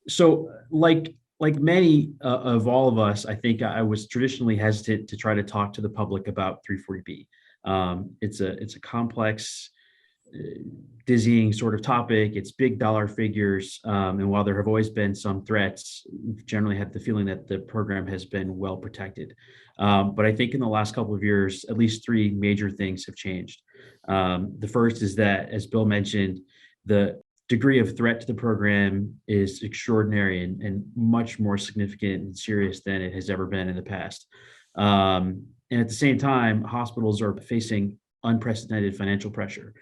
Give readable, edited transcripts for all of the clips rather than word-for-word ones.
So, like many of all of us, I think I was traditionally hesitant to try to talk to the public about 340B. It's a complex, uh, dizzying sort of topic. It's big dollar figures, and while there have always been some threats, we've generally had the feeling that the program has been well protected. But I think in the last couple of years, at least three major things have changed. The first is that, as Bill mentioned, the degree of threat to the program is extraordinary and much more significant and serious than it has ever been in the past. And at the same time, hospitals are facing unprecedented financial pressure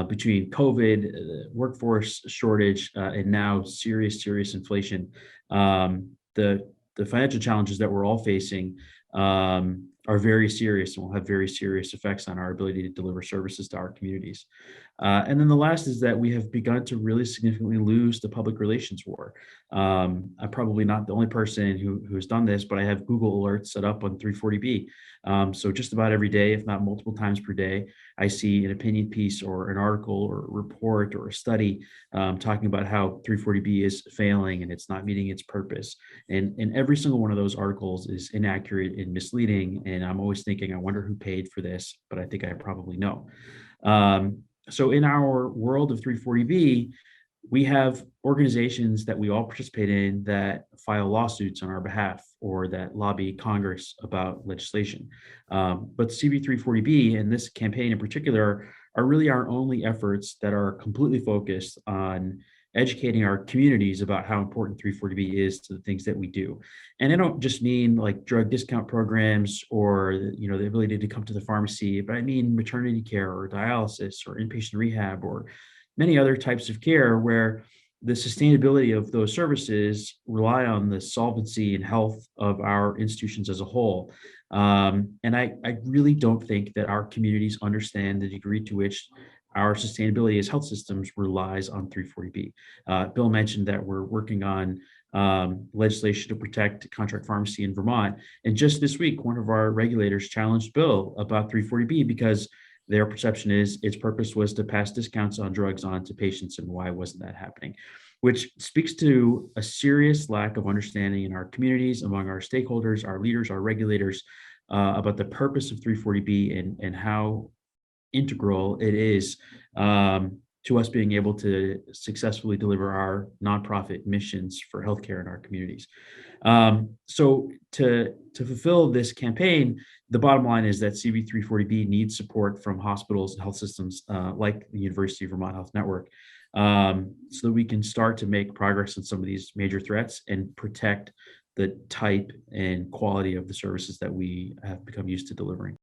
between COVID, workforce shortage, and now serious inflation. The financial challenges that we're all facing are very serious and will have very serious effects on our ability to deliver services to our communities. And then the last is that we have begun to really significantly lose the public relations war. I'm probably not the only person who has done this, but I have Google alerts set up on 340B. So just about every day, if not multiple times per day, I see an opinion piece or an article or a report or a study talking about how 340B is failing and it's not meeting its purpose. And every single one of those articles is inaccurate and misleading. And I'm always thinking, I wonder who paid for this, but I think I probably know. So in our world of 340B, we have organizations that we all participate in that file lawsuits on our behalf or that lobby Congress about legislation. But CB 340B and this campaign in particular are really our only efforts that are completely focused on educating our communities about how important 340B is to the things that we do. And I don't just mean like drug discount programs or the ability to come to the pharmacy, but I mean maternity care or dialysis or inpatient rehab or many other types of care where the sustainability of those services rely on the solvency and health of our institutions as a whole. And I really don't think that our communities understand the degree to which our sustainability as health systems relies on 340B. Bill mentioned that we're working on legislation to protect contract pharmacy in Vermont. And just this week, one of our regulators challenged Bill about 340B because their perception is its purpose was to pass discounts on drugs on to patients, and why wasn't that happening? Which speaks to a serious lack of understanding in our communities, among our stakeholders, our leaders, our regulators, about the purpose of 340B and how integral it is to us being able to successfully deliver our nonprofit missions for healthcare in our communities. So to fulfill this campaign, the bottom line is that CB 340B needs support from hospitals and health systems like the University of Vermont Health Network, so that we can start to make progress on some of these major threats and protect the type and quality of the services that we have become used to delivering.